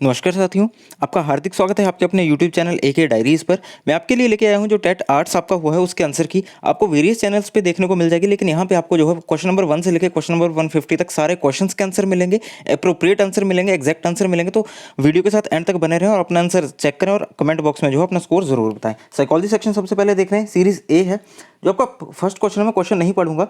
नमस्कार साथियों, आपका हार्दिक स्वागत है आपके अपने YouTube चैनल एके डायरीज पर। मैं आपके लिए लेके आया हूं जो टेट आर्ट्स आपका हुआ है उसके आंसर की आपको वेरियस चैनल्स पे देखने को मिल जाएगी, लेकिन यहाँ पे आपको जो है क्वेश्चन नंबर 1 से लेकर क्वेश्चन नंबर 150 तक सारे क्वेश्चंस के आंसर मिलेंगे, अप्रोप्रिएट आंसर मिलेंगे, एग्जैक्ट आंसर मिलेंगे। तो वीडियो के साथ एंड तक बने रहें और अपना आंसर चेक करें और कमेंट बॉक्स में जो है अपना स्कोर जरूर बताएं। साइकोलॉजी सेक्शन सबसे पहले देख रहे हैं, सीरीज ए है। जो आपका फर्स्ट क्वेश्चन है, मैं क्वेश्चन नहीं पढ़ूंगा,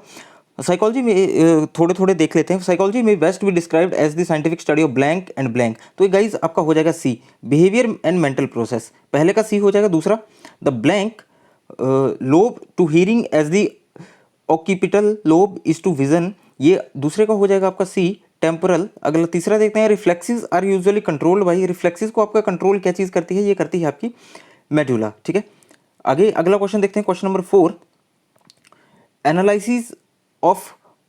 साइकोलॉजी में थोड़े थोड़े देख लेते हैं। साइकोलॉजी में best be described as the scientific study of blank and blank. तो ये गाइज आपका हो जाएगा C, behaviour and mental process. पहले का सी हो जाएगा। दूसरा the blank lobe to hearing as the occipital lobe is to vision, ये दूसरे का हो जाएगा आपका सी, टेम्पोरल। अगला तीसरा देखते हैं, reflexes are usually controlled by, reflexes को आपका कंट्रोल क्या चीज़ करती है, ये करती है आपकी मेडुला। ठीक है, आगे अगला क्वेश्चन देखते हैं, question number 4, analysis of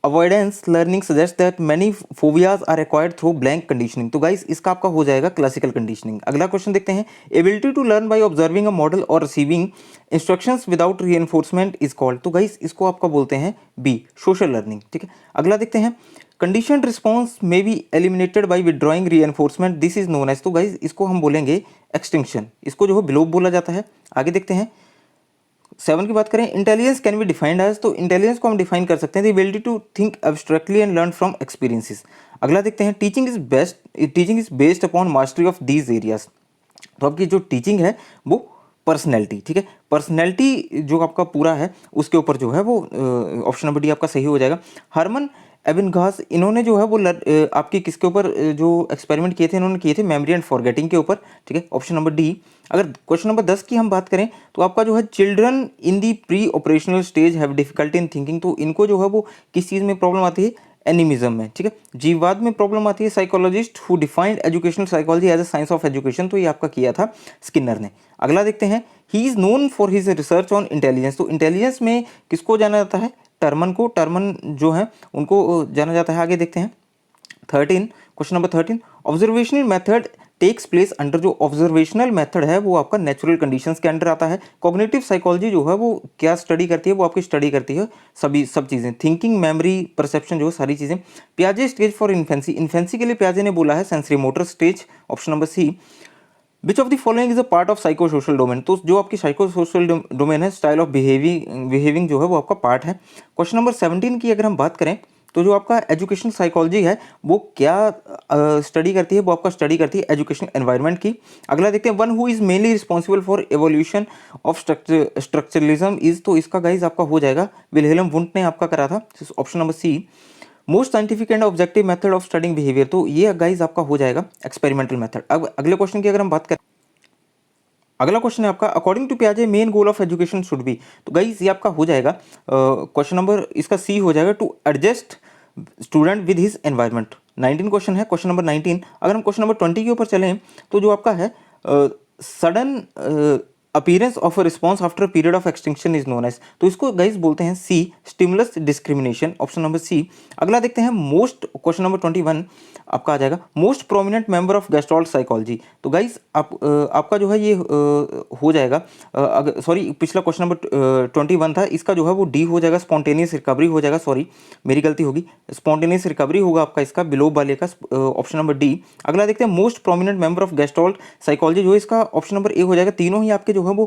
avoidance learning suggests that many phobias are acquired through blank conditioning। तो गाइस इसका आपका हो जाएगा क्लासिकल कंडीशनिंग। अगला क्वेश्चन देखते हैं, ability to learn by observing a model और receiving instructions without reinforcement is called. तो गाइस इसको आपका बोलते हैं बी, सोशल लर्निंग। ठीक है, अगला देखते हैं, conditioned response may be eliminated by withdrawing reinforcement, this is known as. तो गाइस इसको हम बोलेंगे एक्सटिंक्शन, इसको जो है बिलोप बोला जाता है। आगे देखते हैं 7 की बात करें, intelligence can be defined as. तो इंटेलिजेंस को हम डिफाइन कर सकते हैं the ability to think abstractly and learn from experiences. अगला देखते हैं, teaching is based upon mastery of these areas. तो आपकी जो टीचिंग है वो पर्सनैलिटी, ठीक है, पर्सनैलिटी जो आपका पूरा है उसके ऊपर जो है वो ऑप्शन नंबर डी आपका सही हो जाएगा। हरमन एबिनगास, इन्होंने जो है वो आपके किसके ऊपर जो एक्सपेरिमेंट किए थे, इन्होंने किए थे मेमोरी एंड फॉरगेटिंग के ऊपर। ठीक है, ऑप्शन नंबर डी। अगर क्वेश्चन नंबर 10 की हम बात करें तो आपका जो है, children in the pre operational stage have difficulty in thinking. तो इनको जो है वो किस चीज़ में प्रॉब्लम आती है, एनिमिज्म में। ठीक है, जीववाद में प्रॉब्लम आती है। Psychologist who defined educational psychology as a science of education, तो ये आपका किया था स्किनर ने। अगला देखते हैं, he is known for his research on intelligence. तो इंटेलिजेंस में किसको जाना जाता है, टर्मन को, टर्मन जो है उनको जाना जाता है। आगे देखते हैं 13, question number 13, observational method takes place under. जो ऑब्जर्वेशनल मेथड है वो आपका नेचुरल कंडीशंस के अंडर आता है। कॉग्निटिव साइकोलॉजी जो है वो क्या स्टडी करती है, वो आपकी स्टडी करती है सब चीज़ें, थिंकिंग, मेमोरी, परसेप्शन, जो सारी चीज़ें। पियाजे स्टेज फॉर इन्फेंसी, इन्फेंसी के लिए पियाजे ने बोला है sensory motor stage, option number C. Which of the following is a part of psycho social domain. तो जो आपकी साइको सोशल डोमेन है, स्टाइल ऑफ बिहेविंग जो है वो आपका पार्ट है। क्वेश्चन नंबर 17 की अगर हम बात करें तो जो आपका एजुकेशन साइकोलॉजी है वो क्या स्टडी करती है, वो आपका स्टडी करती है एजुकेशन एनवायरनमेंट की। अगला देखते हैं, one who is mainly responsible for evolution of structuralism is. तो इसका गाइज आपका हो जाएगा, विल्हेल्म वुंट ने आपका करा था, option number C. Most scientific and objective method of studying behaviour, तो ये गाइज आपका हो जाएगा एक्सपेरिमेंटल मेथड। अब अगले क्वेश्चन की अगर हम बात करें, अगला क्वेश्चन है आपका, अकॉर्डिंग टू पियाजे main goal of education should be. तो गाइज ये आपका हो जाएगा क्वेश्चन नंबर इसका सी हो जाएगा, to adjust student with his environment. 19 question है, क्वेश्चन नंबर 19। अगर हम क्वेश्चन नंबर 20 के ऊपर चलें तो जो आपका है, sudden appearance of a response after period of extinction is known as. तो इसको गाइज बोलते हैं C, stimulus discrimination, option number C. अगला देखते हैं, मोस्ट, क्वेश्चन नंबर 21 आपका आ जाएगा, most prominent member of gestalt psychology. तो गाइज आपका जो है ये हो जाएगा, सॉरी पिछला क्वेश्चन नंबर 21 था, इसका जो है वो डी हो जाएगा, स्पॉन्टेनियस रिकवरी हो जाएगा, सॉरी मेरी गलती होगी, स्पॉन्टेनियस रिकवरी होगा आपका इसका, बिलोब वाले का, ऑप्शन नंबर डी। अगला देखते हैं, most prominent member of gestalt psychology, जो इसका ऑप्शन नंबर ए हो जाएगा। तीनों ही आपके जो है वो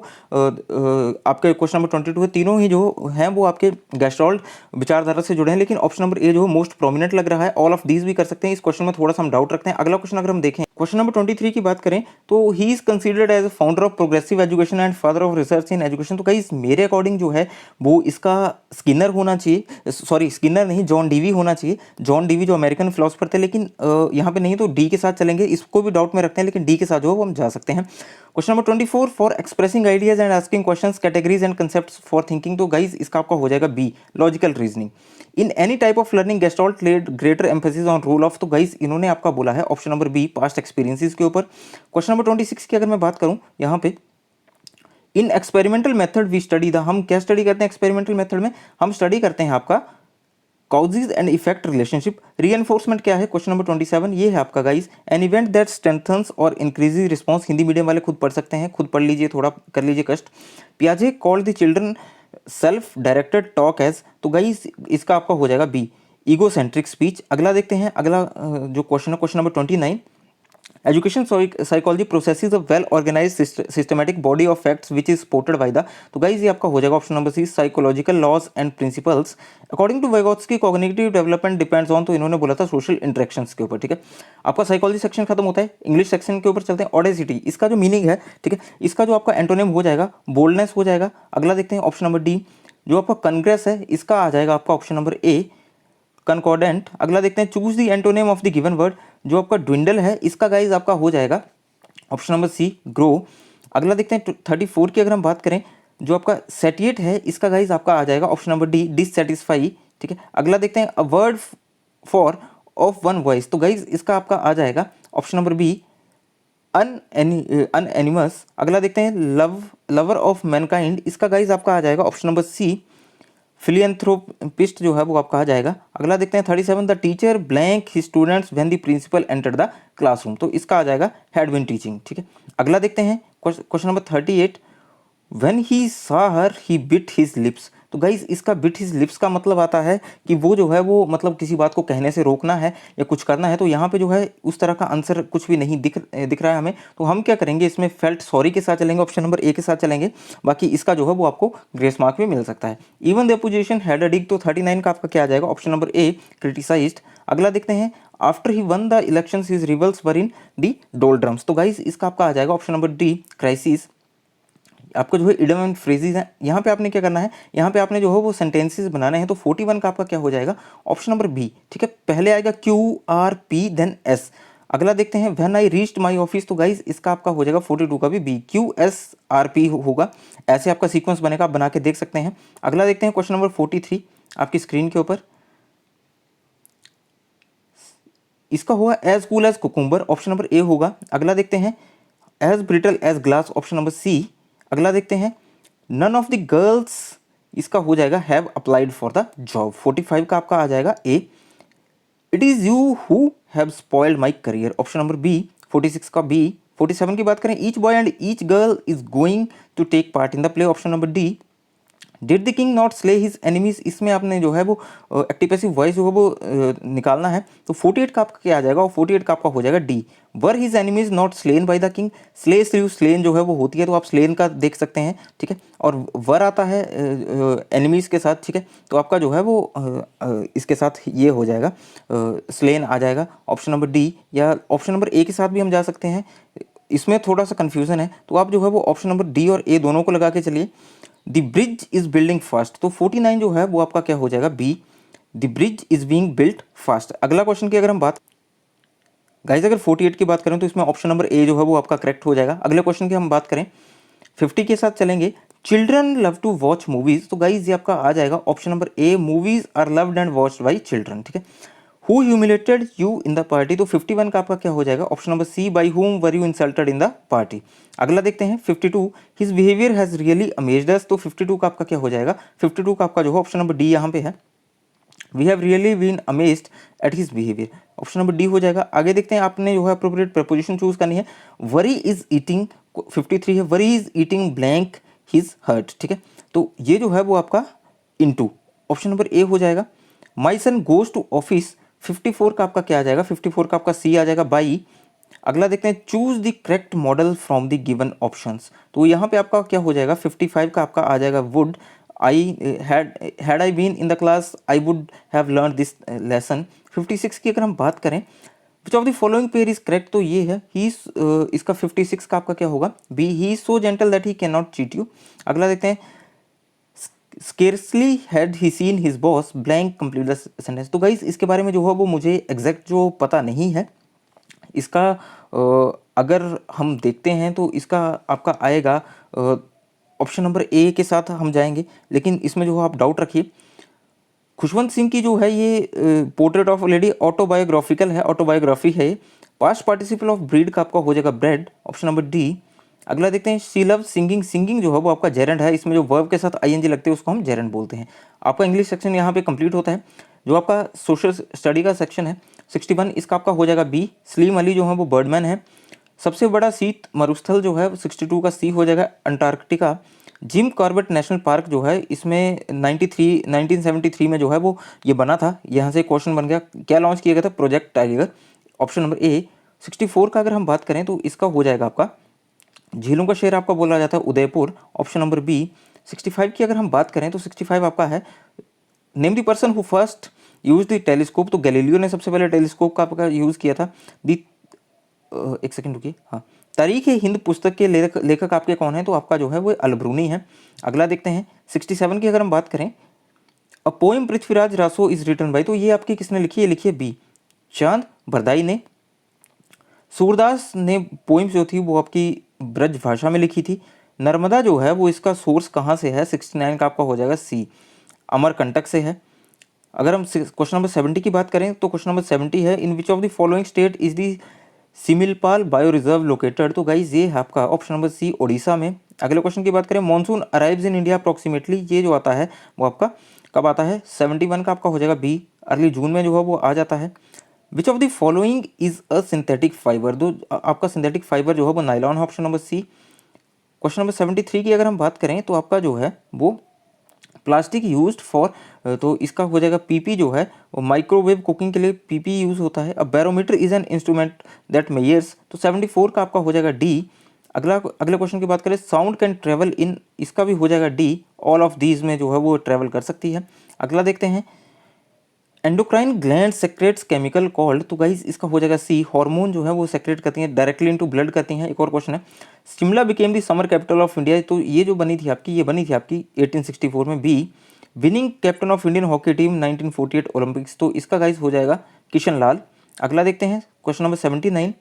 आपके क्वेश्चन नंबर 22 है, तीनों ही जो हैं वो आपके गेस्टॉल्ट विचारधारा से जुड़े हैं, लेकिन ऑप्शन नंबर ए जो है मोस्ट प्रोमिनेंट लग रहा है। ऑल ऑफ दीज भी कर सकते हैं, इस क्वेश्चन में थोड़ा सा हम डाउट रखते हैं। अगला क्वेश्चन अगर हम देखें, क्वेश्चन नंबर 23 की बात करें तो he is considered as founder of progressive education and father of research in education. तो गाइस मेरे अकॉर्डिंग जो है वो इसका स्किनर होना चाहिए, सॉरी स्किनर नहीं, जॉन डीवी होना चाहिए। जॉन डीवी जो अमेरिकन फिलोसफर थे, लेकिन यहाँ पे नहीं, तो डी के साथ चलेंगे, इसको भी डाउट में रखते हैं, लेकिन डी के साथ जो है वो हम जा सकते हैं। Question number 24, for expressing ideas and asking questions, categories and concepts for thinking. तो गाइस इसका आपका हो जाएगा B, logical reasoning. In any type of learning gestalt laid greater emphasis on role of. तो गाइस इन्होंने आपका बोला है option number B, past experiences के ऊपर। क्वेश्चन नंबर 26 की अगर मैं बात करूं यहाँ पे, in experimental method we study the, हम क्या स्टडी करते हैं एक्सपेरिमेंटल मेथड में, हम स्टडी करते हैं आपका कॉजेज एंड इफेक्ट रिलेशनशिप। रीएनफोर्समेंट क्या है, क्वेश्चन नंबर 27 ये है आपका guys, an event that strengthens और इंक्रीजेज रिस्पॉन्स। हिंदी मीडियम वाले खुद पढ़ सकते हैं, खुद पढ़ लीजिए, थोड़ा कर लीजिए कष्ट। पियाजे called the children self directed talk as. तो गाइस इसका आपका हो जाएगा बी, ईगोसेंट्रिक स्पीच। अगला देखते हैं, अगला जो क्वेश्चन है, question number 29, education psychology processes a well organised systematic body of facts which is supported by the, तो गाइज ये आपका हो जाएगा option number C, psychological laws and principles according to Vygotsky cognitive development depends on, तो इन्होंने बोला था social interactions के ऊपर, ठीक है। आपका साइकोलॉजी सेक्शन खत्म होता है, इंग्लिश सेक्शन के ऊपर चलते हैं। ऑडेसिटी, इसका जो मीनिंग है, ठीक है, इसका जो आपका एंटोनिम हो जाएगा बोल्डनेस हो जाएगा। अगला देखते हैं ऑप्शन नंबर डी, जो आपका कन्ग्रेस है इसका आ जाएगा आपका ऑप्शन नंबर ए, कंकॉर्डेंट। अगला देखते हैं choose the antonym of the given word, जो आपका ड्विंडल है इसका गाइज आपका हो जाएगा ऑप्शन नंबर सी, ग्रो। अगला देखते हैं 34 की अगर हम बात करें, जो आपका सेटिएट है इसका गाइज आपका आ जाएगा ऑप्शन नंबर डी, डिससेटिस्फाई, ठीक है। अगला देखते हैं a word for of one voice, तो गाइज इसका आपका आ जाएगा ऑप्शन नंबर बी, अनएनिमस। अगला देखते हैं लवर ऑफ मैनकाइंड, इसका गाइज आपका आ जाएगा ऑप्शन नंबर सी, फिलियंथ्रोपिस्ट जो है वो आपका आ जाएगा। अगला देखते हैं 37, the teacher blank his students when the principal enter the classroom, तो इसका आ जाएगा हैड बीन टीचिंग, ठीक है। अगला देखते हैं question number 38, when he saw her he bit his lips, तो गाइज इसका बिट हिज लिप्स का मतलब आता है कि वो जो है वो मतलब किसी बात को कहने से रोकना है या कुछ करना है, तो यहाँ पे जो है उस तरह का आंसर कुछ भी नहीं दिख रहा है हमें, तो हम क्या करेंगे इसमें फेल्ट सॉरी के साथ चलेंगे, ऑप्शन नंबर ए के साथ चलेंगे। बाकी इसका जो है वो आपको ग्रेस मार्क भी मिल सकता है। Even the opposition had a dig, तो 39 का आपका क्या आ जाएगा ऑप्शन नंबर ए, क्रिटिसाइज्ड। अगला देखते हैं after he won the elections his rivals were in the doldrums, तो गाइज इसका आपका आ जाएगा ऑप्शन नंबर डी, क्राइसिस। आपको जो है इडियम एंड फ्रेजेस हैं, यहाँ पे आपने क्या करना है, यहाँ पे आपने जो है वो सेंटेंसेस बनाने हैं, तो 41 का आपका क्या हो जाएगा ऑप्शन नंबर बी, ठीक है। पहले आएगा Q R P then S. अगला देखते हैं when I reached my office, तो गाइज इसका आपका हो जाएगा 42 का भी B, Q S R P होगा, ऐसे आपका सीक्वेंस बनेगा, आप बना के देख सकते हैं। अगला देखते हैं क्वेश्चन नंबर 43 आपकी स्क्रीन के ऊपर, इसका होगा as cool as cucumber, option number A होगा। अगला देखते हैं as brittle as glass, option number C. अगला देखते हैं नन ऑफ द गर्ल्स, इसका हो जाएगा have applied for the job, 45 का आपका आ जाएगा A. It is you who have spoiled my career, option number B, 46 का बी। 47 की बात करें, each boy and each girl is going to take part in the play, option number D. Did the king not slay his enemies, इसमें आपने जो है वो active passive voice जो है वो निकालना है, तो 48 का आपका क्या आ जाएगा, और 48 का आपका हो जाएगा D, were his enemies not slain by the king. Slay sleeve slain जो है वो होती है, तो आप स्लेन का देख सकते हैं, ठीक है। और वर आता है एनिमीज के साथ, ठीक है, तो आपका जो है वो इसके साथ ये हो जाएगा स्लेन आ जाएगा, ऑप्शन नंबर डी। या ऑप्शन नंबर ए के साथ भी हम जा सकते हैं, इसमें थोड़ा सा कन्फ्यूजन है, तो आप जो है वो ऑप्शन नंबर डी और ए दोनों को लगा के चलिए। The bridge is building fast, तो 49 जो है वो आपका क्या हो जाएगा B, the bridge is being built fast. अगला क्वेश्चन की अगर हम बात गाइज अगर 48 की बात करें तो इसमें ऑप्शन नंबर ए जो है वो आपका करेक्ट हो जाएगा। अगले क्वेश्चन की हम बात करें 50 के साथ चलेंगे, children love to watch movies, तो गाइज ये आपका आ जाएगा option number A, movies are loved and watched by children, ठीक है। Who humiliated you in the party, तो 51 का आपका क्या हो जाएगा option number C, by whom were you insulted in the party. अगला देखते हैं 52, his behaviour has really amazed us, तो 52 का आपका क्या हो जाएगा, 52 का आपका जो है ऑप्शन नंबर डी यहाँ पे है, we have really been amazed at his behaviour, option number D हो जाएगा। आगे देखते हैं आपने जो है अप्रोप्रिएट प्रपोजिशन चूज करनी है, वरी इज ईटिंग 53 है, worry is eating blank his heart, ठीक है, तो ये जो है वो आपका इनटू, ऑप्शन नंबर ए हो जाएगा। माई सन गोज टू ऑफिस, 54 का आपका क्या आ जाएगा, 54 का आपका सी आ जाएगा बाई। अगला देखते हैं choose the correct model from the given options, तो यहाँ पे आपका क्या हो जाएगा 55 का आपका आ जाएगा would, I had I been in the class I would have learn this lesson. 56 की अगर हम बात करें which of the following pair is correct, तो ये है ही, इसका 56 का आपका क्या होगा B, he is so gentle that he can not cheat you. अगला देखते हैं scarcely had he seen his boss blank complete the sentence, तो गाइस इसके बारे में जो है वो मुझे एग्जैक्ट जो पता नहीं है, इसका अगर हम देखते हैं तो इसका आपका आएगा ऑप्शन नंबर ए के साथ हम जाएंगे, लेकिन इसमें जो है आप डाउट रखिए। खुशवंत सिंह की जो है ये पोर्ट्रेट ऑफ लेडी ऑटोबायोग्राफिकल है, ऑटोबायोग्राफी है। पास्ट पार्टिसिपल ऑफ ब्रीड का आपका हो जाएगा ब्रेड, ऑप्शन नंबर डी। अगला देखते हैं शी लव सिंगिंग, सिंगिंग जो है वो आपका जेरेंड है, इसमें जो वर्ब के साथ आईएनजी लगते हैं उसको हम जेरेंड बोलते हैं। आपका इंग्लिश सेक्शन यहाँ पे कंप्लीट होता है। जो आपका सोशल स्टडी का सेक्शन है 61, इसका आपका हो जाएगा बी, सलीम अली जो है वो बर्डमैन है। सबसे बड़ा शीत मरुस्थल जो है 62 का सी हो जाएगा Antarctica. Jim Corbett national park जो है इसमें 1973 में जो है वो ये बना था, यहाँ से क्वेश्चन बन गया, क्या लॉन्च किया गया था, प्रोजेक्ट टाइगर, ऑप्शन नंबर ए। 64 का अगर हम बात करें तो इसका हो जाएगा आपका, झीलों का शहर आपका बोला जाता है उदयपुर, ऑप्शन नंबर बी। 65 की अगर हम बात करें तो 65 आपका है, name the person who first use the telescope, तो गैलीलियो ने सबसे पहले टेलीस्कोप का आपका यूज़ किया था। दी एक सेकंड रुकिए, हाँ, तारीख हिंद पुस्तक के लेखक आपके कौन है, तो आपका जो है वो अलब्रूनी है। अगला देखते हैं 67 की अगर हम बात करें, a poem Prithviraj Raso is written by, तो ये आपकी किसने लिखी है, लिखी है बी, चांद बरदाई ने। सूरदास ने पोइम्स जो थी वो आपकी ब्रज भाषा में लिखी थी। नर्मदा जो है वो इसका सोर्स कहाँ से है, 69 का आपका हो जाएगा सी, अमरकंटक से है। अगर हम क्वेश्चन नंबर 70 की बात करें तो क्वेश्चन नंबर 70 है, in which of the following state is the Similipal bio reserve located, तो गाइज ये है आपका ऑप्शन नंबर सी, ओडिशा में। अगले क्वेश्चन की बात करें, monsoon arrives in India approximately, ये जो आता है वो आपका कब आता है, 71 का आपका हो जाएगा बी, अर्ली जून में जो है वो आ जाता है। Which of the following is a synthetic fibre, तो आपका सिंथेटिक फाइबर जो है वो नाइलॉन है, option number C. Question number 73 की अगर हम बात करें तो आपका जो है वो प्लास्टिक यूज्ड फॉर, तो इसका हो जाएगा पीपी, जो है वो माइक्रोवेव कुकिंग के लिए पीपी यूज होता है। अब barometer is an instrument that measures, तो 74 का आपका हो जाएगा डी। अगले क्वेश्चन की बात करें, साउंड कैन ट्रेवल इन, इसका भी हो जाएगा डी, ऑल ऑफ दीज में जो है वो ट्रेवल कर सकती है। अगला देखते हैं, endocrine gland secrets chemical called, तो गाइज इसका हो जाएगा सी, हार्मोन जो है वो सेक्रेट करती हैं डायरेक्टली इनटू ब्लड करती हैं। एक और क्वेश्चन है, Shimla became the summer capital of India, तो ये जो बनी थी आपकी, ये बनी थी आपकी 1864 में। B, winning captain of Indian hockey team 1948 Olympics, तो इसका गाइज हो जाएगा किशन लाल। अगला देखते हैं question number 79,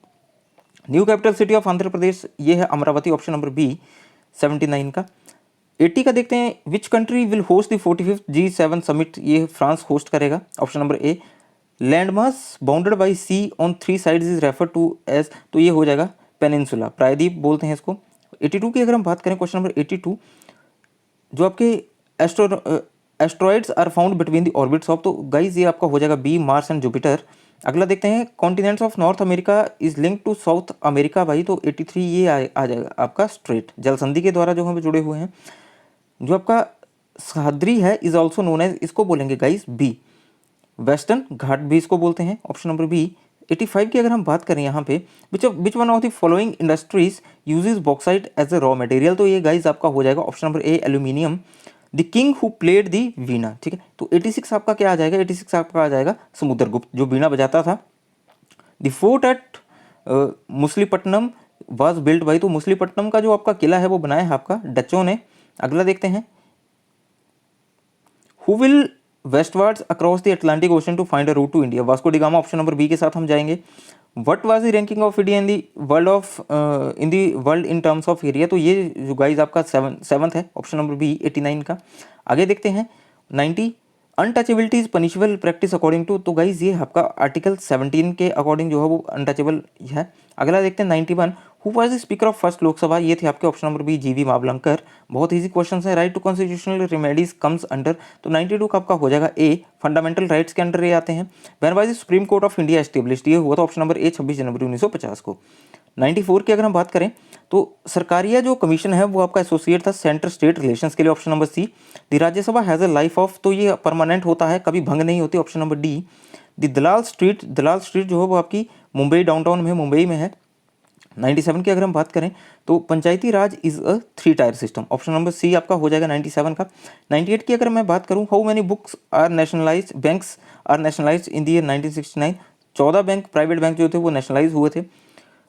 new capital city of Andhra Pradesh, ये है अमरावती, ऑप्शन नंबर बी 79 का। 80 का देखते हैं, which country will host the 45th G7 summit, ये फ्रांस होस्ट करेगा, option number A. Landmass bounded by sea on 3 sides is refer to as, तो ये हो जाएगा पेनिनसुला, प्रायद्वीप बोलते हैं इसको। 82 की अगर हम बात करें, क्वेश्चन नंबर 82, जो आपके asteroids are found between the orbits of, तो गाइज ये आपका हो जाएगा बी, मार्स एंड जुपिटर। अगला देखते हैं, continents of North America is link to South America भाई, तो 83 ये आ जाएगा आपका स्ट्रेट, जल संधि के द्वारा जो हम जुड़े हुए हैं। जो आपका सह्याद्री है इज ऑल्सो नोन एज, इसको बोलेंगे गाइस बी, वेस्टर्न घाट भी इसको बोलते हैं, ऑप्शन नंबर बी। 85 की अगर हम बात करें यहाँ पे, which one of the following industries uses bauxite as a raw material, तो ये गाइस आपका हो जाएगा option number A, aluminium. The king who played the veena, ठीक है, तो 86 आपका क्या आ जाएगा, 86 आपका आ जाएगा समुद्रगुप्त, जो वीणा बजाता था। The fort at Masulipatnam was built by, तो मुसलीपट्टनम का जो आपका किला है वो बनाया है आपका डचों ने। अगला देखते हैं, who will westwards across the Atlantic Ocean to find a route to India, Vasco da Gama, option number B के साथ हम जाएंगे। What was the ranking of India in the world in terms of area, तो ये जो guys आपका seventh है, option number B 89 का। आगे देखते हैं 90, untouchability is punishable practice according to, तो गाइज ये आपका आर्टिकल 17 के अकॉर्डिंग जो है वो अनटचेबल है। अगला देखते हैं 91, who was the speaker of first Lok Sabha, ये थे आपके option number B, G V Mavalankar. बहुत इजी क्वेश्चन है, right to constitutional remedies comes under, तो 92 का आपका हो जाएगा ए, फंडामेंटल राइट्स के अंडर ये आते हैं। When was the Supreme Court of India established, ये हुआ था ऑप्शन नंबर ए 26 जनवरी 1950 को। 94 की अगर हम बात करें तो सरकारिया जो कमीशन है वो आपका एसोसिएट था सेंटर स्टेट रिलेशंस के लिए, option number C. The Rajya Sabha has a life of, तो ये परमानेंट होता है, कभी भंग नहीं होती, option number D. The Dalal Street जो है वो आपकी मुंबई डाउनटाउन में, मुंबई में है। 97 की अगर हम बात करें तो Panchayati Raj is a 3 tier system, option number C आपका हो जाएगा 97 का। 98 की अगर मैं बात करूं, how many books are nationalise banks are nationalise in the year 1969, 14 bank private bank जो थे वो नेशनलाइज हुए थे।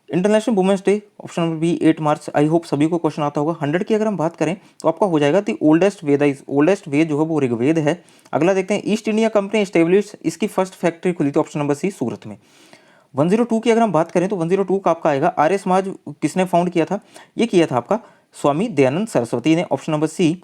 International women's day, option number B 8 March, I hope सभी को क्वेश्चन आता होगा। 100 की अगर हम बात करें तो आपका हो जाएगा दी ओल्डेस्ट वेद, ओल्डेस्ट वेद जो है वो ऋग्वेद है। अगला देखते हैं, ईस्ट इंडिया कंपनी एस्टेब्लिश, इसकी फर्स्ट फैक्ट्री खुली थी, ऑप्शन नंबर सी, सूरत में। 102 की अगर हम बात करें तो 102 का आपका आएगा, आर्य समाज किसने फाउंड किया था, ये किया था आपका स्वामी दयानंद सरस्वती ने, ऑप्शन नंबर सी।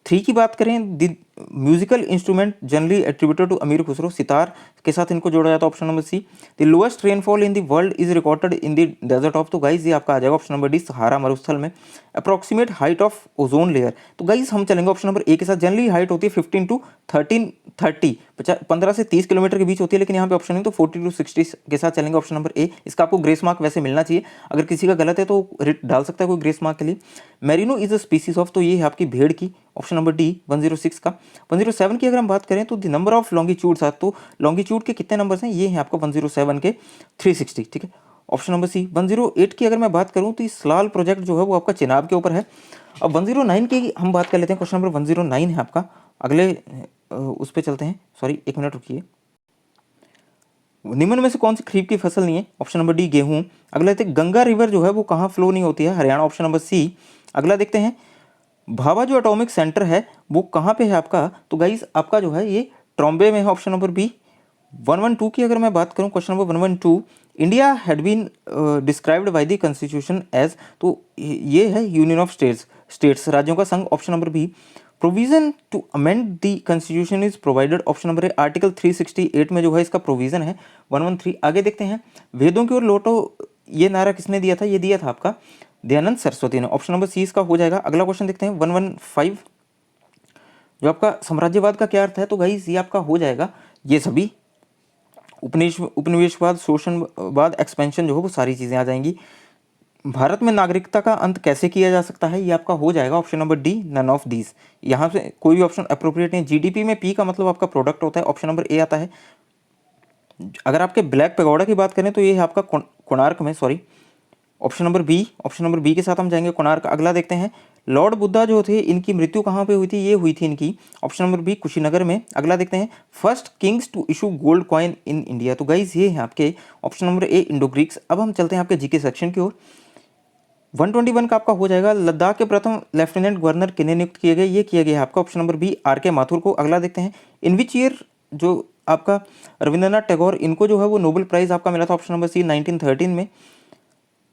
3 की बात करें, the musical instrument generally attributed to Amir Khusro, sitar के साथ इनको जोड़ा जाता है, option number C. The lowest rainfall in the world is recorded in the desert of, तो गाइज ये आपका आ जाएगा ऑप्शन नंबर डी, सहारा मरुस्थल में। Approximate height of ozone layer, तो गाइज हम चलेंगे ऑप्शन नंबर ए के साथ। जनरली हाइट होती है 15 टू 1330, 15 से 30 किलोमीटर के बीच होती है, लेकिन यहाँ पे ऑप्शन नहीं, तो 40 टू 60 के साथ चलेंगे, ऑप्शन नंबर ए। इसका आपको ग्रेस मार्क वैसे मिलना चाहिए, अगर किसी का गलत है तो डाल सकता है कोई ग्रेस मार्क के लिए। Merino is a species of, तो ये है आपकी भेड़ की, ऑप्शन नंबर डी 106 का। 107 की अगर हम बात करें तो the number of longitudes are, तो लॉन्गिट्यूड के कितने नंबर्स हैं, ये हैं आपका 107 के 360, ठीक है। ऑप्शन नंबर सी। 108 की अगर मैं बात करूं तो इस सलाल प्रोजेक्ट जो है वो आपका चिनाब के ऊपर है। अब 109 की हम बात कर लेते हैं, क्वेश्चन नंबर 109 है आपका, अगले उस पर चलते हैं, सॉरी एक मिनट रुकिए। निम्न में से कौन सी खरीफ की फसल नहीं है, ऑप्शन नंबर डी गेहूं। अगला देखते हैं गंगा रिवर जो है वो कहाँ फ्लो नहीं होती है, हरियाणा, ऑप्शन नंबर सी। अगला देखते हैं भाभा जो एटॉमिक सेंटर है वो कहाँ पे है आपका, तो गाइस आपका जो है ये ट्रॉम्बे में है, ऑप्शन नंबर बी। 112 की अगर मैं बात करूं, question number 112, India had been described by the constitution as, तो ये है यूनियन ऑफ स्टेट्स, राज्यों का संघ, option number B. Provision to amend the constitution is provided, option number A, article 368 में जो है इसका प्रोविजन है। 113 आगे देखते हैं, वेदों की ओर लौटो, ये नारा किसने दिया था, ये दिया था आपका दयानंद सरस्वती ने, ऑप्शन नंबर सी इसका हो जाएगा। अगला क्वेश्चन देखते हैं 115, जो आपका साम्राज्यवाद का क्या अर्थ है, तो गाइस ये आपका हो जाएगा ये सभी उपनिवेशवाद, शोषणवाद, एक्सपेंशन जो है वो सारी चीज़ें आ जाएंगी। भारत में नागरिकता का अंत कैसे किया जा सकता है, ये आपका हो जाएगा option number D, none of these. यहाँ से कोई भी ऑप्शन अप्रोप्रिएट नहीं। जीडीपी में पी का मतलब आपका प्रोडक्ट होता है, ऑप्शन नंबर ए आता है। अगर आपके ब्लैक पैगोडा की बात करें तो ये है आपका कोणार्क में, sorry option number B, option number B के साथ हम जाएंगे कोणार्क। अगला देखते हैं लॉर्ड बुद्धा जो थे इनकी मृत्यु कहाँ पे हुई थी, ये हुई थी इनकी, ऑप्शन नंबर बी, कुशीनगर में। अगला देखते हैं first kings to issue gold coin in India, तो गाइज ये है आपके option number A, Indo Greeks. अब हम चलते हैं आपके जीके सेक्शन की ओर। 121 का आपका हो जाएगा लद्दाख के प्रथम लेफ्टिनेंट गवर्नर किन्हें नियुक्त किए गए, ये किया गया आपका ऑप्शन नंबर बी, आर के माथुर को। अगला देखते हैं इन विच ईयर जो आपका रविंद्रनाथ टैगोर इनको जो है वो नोबेल प्राइज आपका मिला था, ऑप्शन नंबर सी 1913 में।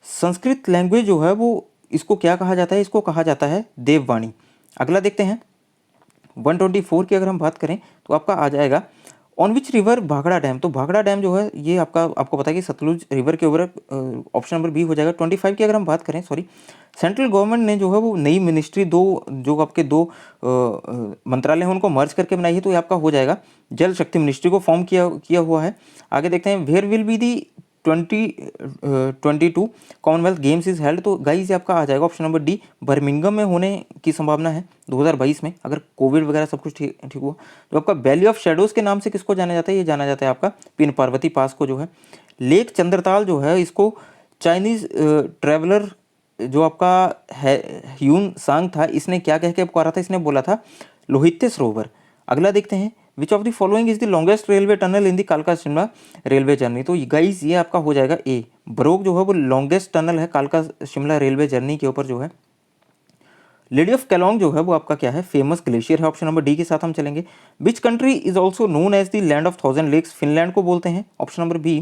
संस्कृत लैंग्वेज जो है वो इसको क्या कहा जाता है, इसको कहा जाता है देववाणी। अगला देखते हैं 124 की अगर हम बात करें तो आपका आ जाएगा on which river Bhakra dam, तो भाखड़ा डैम जो है ये आपको पता है कि सतलुज रिवर के ऊपर, ऑप्शन नंबर बी हो जाएगा। 25 की अगर हम बात करें, सॉरी सेंट्रल गवर्नमेंट ने जो है वो नई मिनिस्ट्री जो आपके दो मंत्रालय हैं उनको मर्ज करके बनाई है, तो ये आपका हो जाएगा जल शक्ति मिनिस्ट्री को फॉर्म किया हुआ है। आगे देखते हैं where will be the 2022 Commonwealth Games is held, तो गाइस ये आपका आ जाएगा ऑप्शन नंबर डी, बर्मिंघम में होने की संभावना है 2022 में, अगर कोविड वगैरह सब कुछ ठीक हुआ। जो आपका वैली ऑफ शेडोज के नाम से किसको जाना जाता है, ये जाना जाता है आपका पिन पार्वती पास को जो है। लेक चंद्रताल जो है इसको चाइनीज ट्रेवलर जो आपका है ह्यून सांग था, इसने क्या कह के पुकारा था, इसने बोला था लोहित्य सरोवर। अगला देखते हैं विच of the following is the longest railway tunnel in the कालका शिमला रेलवे जर्नी, तो गाइस ये आपका हो जाएगा ए, बरोक जो है वो लॉन्गेस्ट टनल है कालका शिमला रेलवे जर्नी के ऊपर जो है। लेडी ऑफ कैलोंग जो है वो आपका क्या है, फेमस ग्लेशियर है, ऑप्शन नंबर डी के साथ हम चलेंगे। Which country is also known as the land of 1000 lakes, Finland को बोलते हैं, ऑप्शन नंबर बी।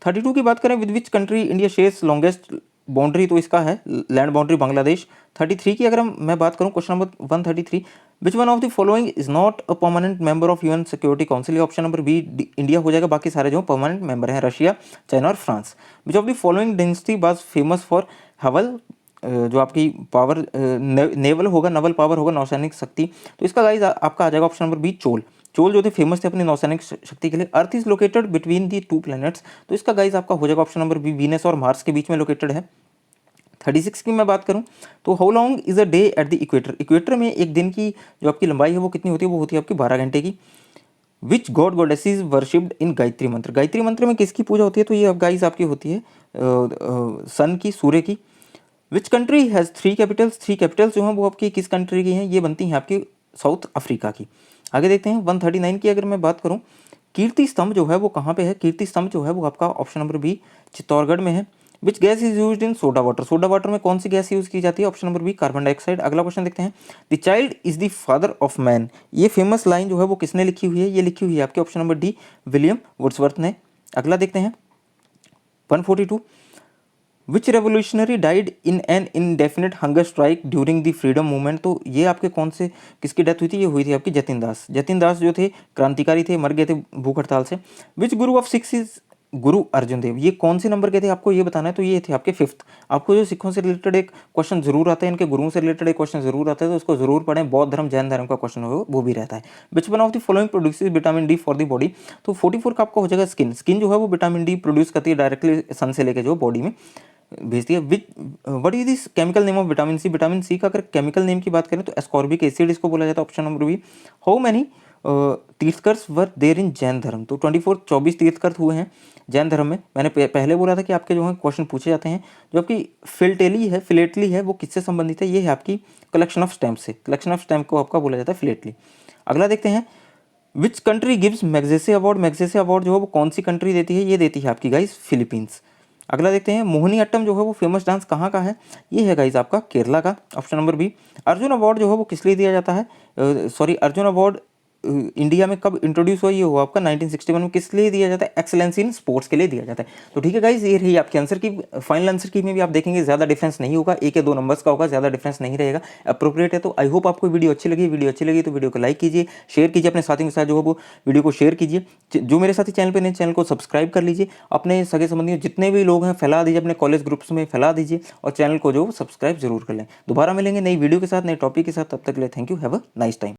32 की बात करें with which country India shares longest boundary, तो इसका है लैंड बाउंड्री बांग्लादेश। 33 की अगर मैं बात करूं, question number 133, which one of the following is not a permanent member of UN security council, option number B India हो जाएगा, बाकी सारे जो परमानेंट मेंबर हैं रशिया, चाइना और France. Which of the following dynasty was famous for हवल, जो आपकी पावर नेवल होगा, नवल पावर होगा, नौसैनिक शक्ति, तो इसका गाइज आपका आ जाएगा ऑप्शन नंबर बी, चोल जो थे फेमस थे अपनी नौसैनिक शक्ति के लिए। Earth is located between the to planets, तो इसका गाइज आपका हो जाएगा ऑप्शन नंबर बी, वीनस और मार्स के बीच में लोकेटेड है। 36 की मैं बात करूं तो how long is a day at the equator, equator में एक दिन की जो आपकी लंबाई है वो कितनी होती है, वो होती है आपकी 12 घंटे की। Which god goddess is worshipped in Gayatri mantra, Gayatri मंत्र में किसकी पूजा होती है, तो ये अब गाइज आपकी होती है सन की, सूर्य की। Which country has 3 Capitals, 3 Capitals जो हैं वो आपकी किस कंट्री की हैं, ये बनती हैं आपकी साउथ अफ्रीका की। आगे देखते हैं 139 की अगर मैं बात करूं, कीर्ति स्तंभ जो है वो कहाँ पे है, कीर्ति स्तंभ जो है वो आपका ऑप्शन नंबर बी, चित्तौड़गढ़ में है। Which gas is used in soda water, soda water में कौन सी गैस यूज की जाती है, option number B, carbon dioxide. अगला क्वेश्चन देखते हैं the child is the father of man, ये फेमस लाइन जो है वो किसने लिखी हुई है, ये लिखी हुई है आपके option number D, William Wordsworth ने। अगला देखते हैं 142, which revolutionary died in an indefinite hunger strike during the freedom movement, तो ये आपके कौन से किसकी डेथ हुई थी, ये हुई थी आपकी जतिन दास, जतिन दास जो थे क्रांतिकारी थे, मर गए थे भूख हड़ताल से। विच गुरु ऑफ सिक्स इज गुरु अर्जुन देव, ये कौन से नंबर के थे आपको ये बताना है, तो ये थे आपके 5th। आपको जो सिखों से रिलेटेड एक क्वेश्चन जरूर आता है, इनके गुरुओं से रिलेटेड एक क्वेश्चन जरूर आता है, तो उसको जरूर पढ़ें, बौद्ध धर्म जैन धर्म का क्वेश्चन हो वो भी रहता है। विच one of the following produces vitamin D for the body, तो 44 का आपका हो जाएगा स्किन, स्किन जो है वो विटामिन डी प्रोड्यूस करती है डायरेक्टली सन से लेके जो बॉडी में। भेज दिया। Which what is this chemical name of vitamin C? Vitamin C का अगर केमिकल नेम की बात करें तो एस्कॉर्बिक एसिड इसको बोला जाता है। Option number B. How many tirthankars were there in Jain dharma? तो 24 तीर्थकर हुए हैं जैन धर्म में। मैंने पहले बोला था कि आपके जो है क्वेश्चन पूछे जाते हैं। जो आपकी फिलेटली है वो किससे संबंधित है? ये है आपकी कलेक्शन ऑफ स्टैम्प से। कलेक्शन ऑफ स्टैम्प को आपका बोला जाता है फिलेटली। अगला देखते हैं, which country gives Magsaysay award? Magsaysay award जो है वो कौन सी कंट्री देती है? ये देती है आपकी गाइस फिलीपींस। अगला देखते हैं, मोहिनी अट्टम जो है वो फेमस डांस कहाँ का है? ये है गाइस आपका केरला का। Option number B. Arjun award जो है वो किस लिए दिया जाता है? अर्जुन अवार्ड इंडिया में कब इंट्रोड्यूस हुआ? ये हुआ आपका 1961 में। किस लिए दिया जाता है? एक्सेलेंस इन स्पोर्ट्स के लिए दिया जाता है। तो ठीक है गाइस, ये रही आपके आंसर की। फाइनल आंसर की में भी आप देखेंगे ज़्यादा डिफरेंस नहीं होगा, एक या दो नंबर्स का होगा, ज़्यादा डिफरेंस नहीं रहेगा, अप्रोप्रिएट है। तो आई होप आपको वीडियो अच्छी लगी। वीडियो अच्छी लगी तो वीडियो को लाइक कीजिए, शेयर कीजिए अपने साथियों के साथ, जो है वो वीडियो को शेयर कीजिए। जो मेरे साथी चैनल पर नए, चैनल को सब्सक्राइब कर लीजिए। अपने सगे संबंधियों जितने भी लोग हैं फैला दीजिए, अपने कॉलेज ग्रुप्स में फैला दीजिए, और चैनल को जो सब्सक्राइब जरूर कर लें। दोबारा मिलेंगे नई वीडियो के साथ, नए टॉपिक के साथ। तब तक के लिए thank you, have a nice time.